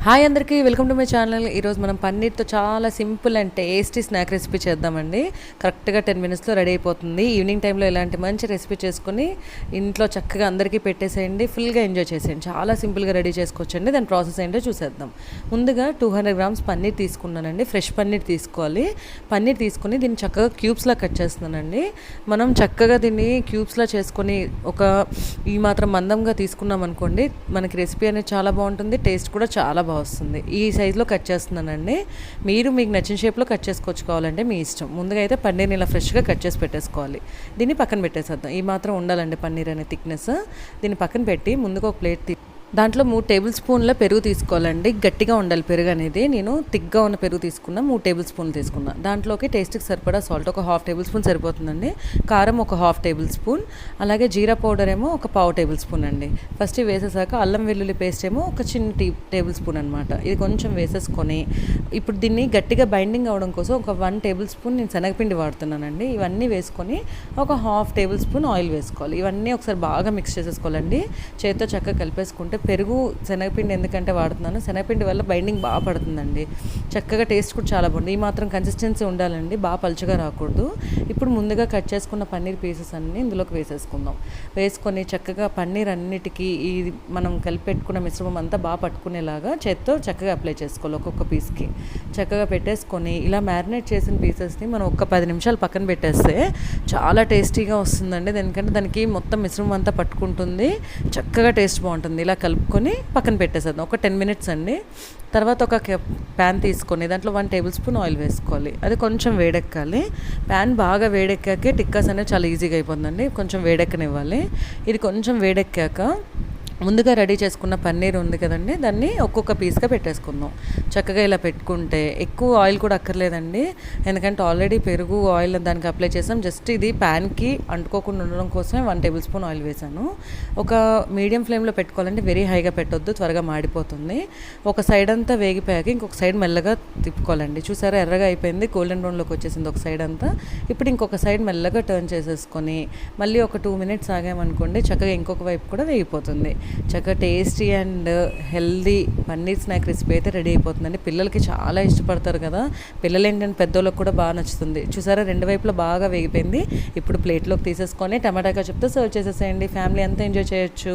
Hi అందరికీ welcome to my channel. ఈరోజు మనం పన్నీర్తో చాలా simple and tasty snack recipe చేద్దామండి. కరెక్ట్గా 10 minutesలో రెడీ అయిపోతుంది. ఈవినింగ్ టైంలో ఇలాంటి మంచి రెసిపీ చేసుకుని ఇంట్లో చక్కగా అందరికీ పెట్టేసేయండి, ఫుల్గా ఎంజాయ్ చేసేయండి. చాలా సింపుల్గా రెడీ చేసుకోవచ్చండి. దాని ప్రాసెస్ ఏంటో చూసేద్దాం. ముందుగా 200 grams పన్నీర్ తీసుకున్నానండి. ఫ్రెష్ పన్నీర్ తీసుకోవాలి. పన్నీర్ తీసుకుని దీన్ని చక్కగా క్యూబ్స్లా కట్ చేస్తున్నానండి. మనం చక్కగా దీన్ని క్యూబ్స్లా చేసుకొని ఈ మాత్రం మందంగా తీసుకున్నాం అనుకోండి, మనకి రెసిపీ అనేది చాలా బాగుంటుంది, టేస్ట్ కూడా చాలా వస్తుంది. ఈ సైజులో కట్ చేస్తున్నానండి. మీకు నచ్చిన షేప్లో కట్ చేసుకోవచ్చుకోవాలంటే మీ ఇష్టం. ముందుగా అయితే పన్నీర్ని ఇలా ఫ్రెష్గా కట్ చేసి పెట్టేసుకోవాలి. దీన్ని పక్కన పెట్టేసేద్దాం. ఈ మాత్రం ఉండాలండి పన్నీర్ అనే థిక్నెస్. దీన్ని పక్కన పెట్టి ముందుగా ఒక ప్లేట్ దాంట్లో 3 tablespoons పెరుగు తీసుకోవాలండి. గట్టిగా ఉండాలి పెరుగు అనేది. నేను థిక్గా ఉన్న పెరుగు తీసుకున్నా, 3 tablespoons తీసుకున్నా. దాంట్లోకి టేస్ట్కి సరిపడా సాల్ట్ ఒక 1/2 tablespoon సరిపోతుందండి. కారం ఒక 1/2 tablespoon, అలాగే జీరా పౌడర్ ఏమో ఒక 1/4 tablespoon అండి. ఫస్ట్ వేసేసాక అల్లం వెల్లుల్లి పేస్ట్ ఏమో ఒక చిన్న tablespoon అనమాట. ఇది కొంచెం వేసేసుకొని ఇప్పుడు దీన్ని గట్టిగా బైండింగ్ అవ్వడం కోసం ఒక 1 tablespoon నేను శనగపిండి వాడుతున్నానండి. ఇవన్నీ వేసుకొని ఒక 1/2 tablespoon ఆయిల్ వేసుకోవాలి. ఇవన్నీ ఒకసారి బాగా మిక్స్ చేసేసుకోవాలండి. చేతితో చక్కగా కలిపేసుకుంటే పెరుగు శనగపిండి ఎందుకంటే వాడుతున్నాను, శనగపిండి వల్ల బైండింగ్ బాగా పడుతుందండి. చక్కగా టేస్ట్ కూడా చాలా బాగుంది. ఈ మాత్రం కన్సిస్టెన్సీ ఉండాలండి, బాగా పలుచగా రాకూడదు. ఇప్పుడు ముందుగా కట్ చేసుకున్న పన్నీర్ పీసెస్ అన్నీ ఇందులోకి వేసేసుకుందాం. వేసుకొని చక్కగా పన్నీర్ అన్నిటికీ ఈ మనం కలిపి పెట్టుకున్న మిశ్రమం అంతా బాగా పట్టుకునేలాగా చేత్తో చక్కగా అప్లై చేసుకోవాలి. ఒక్కొక్క పీస్కి చక్కగా పెట్టేసుకొని ఇలా మ్యారినేట్ చేసిన పీసెస్ని మనం ఒక 10 నిమిషాలు పక్కన పెట్టేస్తే చాలా టేస్టీగా వస్తుందండి. ఎందుకంటే దానికి మొత్తం మిశ్రమం అంతా పట్టుకుంటుంది, చక్కగా టేస్ట్ బాగుంటుంది. ఇలా కలుపుకొని పక్కన పెట్టేసేద్దాం ఒక 10 minutes అండి. తర్వాత ఒక ప్యాన్ తీసుకొని దాంట్లో 1 tablespoon ఆయిల్ వేసుకోవాలి. అది కొంచెం వేడెక్కాలి. ప్యాన్ బాగా వేడెక్కాకే టిక్కాస్ అనేది చాలా ఈజీగా అయిపోతుందండి. కొంచెం వేడెక్కనివ్వాలి. ఇది కొంచెం వేడెక్కాక ముందుగా రెడీ చేసుకున్న పన్నీర్ ఉంది కదండి, దాన్ని ఒక్కొక్క పీస్గా పెట్టేసుకుందాం. చక్కగా ఇలా పెట్టుకుంటే ఎక్కువ ఆయిల్ కూడా అక్కర్లేదండి, ఎందుకంటే ఆల్రెడీ పెరుగు ఆయిల్ దానికి అప్లై చేసాం. జస్ట్ ఇది ప్యాన్కి అంటుకోకుండా ఉండడం కోసమే 1 tablespoon ఆయిల్ వేసాను. ఒక మీడియం ఫ్లేమ్లో పెట్టుకోవాలంటే వెరీ హైగా పెట్టొద్దు, త్వరగా మాడిపోతుంది. ఒక సైడ్ అంతా వేగిపోయాక ఇంకొక సైడ్ మెల్లగా తిప్పుకోవాలండి. చూసారా ఎర్రగా అయిపోయింది, గోల్డెన్ బ్రౌన్లోకి వచ్చేసింది ఒక సైడ్ అంతా. ఇప్పుడు ఇంకొక సైడ్ మెల్లగా టర్న్ చేసేసుకొని మళ్ళీ ఒక 2 minutes ఆగామనుకోండి, చక్కగా ఇంకొక వైపు కూడా వేగిపోతుంది. చక్కగా tasty and healthy paneer snack recipe అయితే రెడీ అయిపోతుందండి. పిల్లలకి చాలా ఇష్టపడతారు కదా, పిల్లలు ఏంటంటే పెద్దోళ్ళకి కూడా బాగా నచ్చుతుంది. చూసారా 2 వైపులా బాగా వేగిపోయింది. ఇప్పుడు ప్లేట్లోకి తీసేసుకొని టమాటా చెప్తే సర్వ్ చేసేసేయండి. ఫ్యామిలీ అంతా ఎంజాయ్ చేయొచ్చు.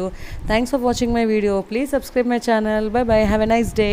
Thanks for watching my video. Please subscribe my channel. By by. Have a nice day.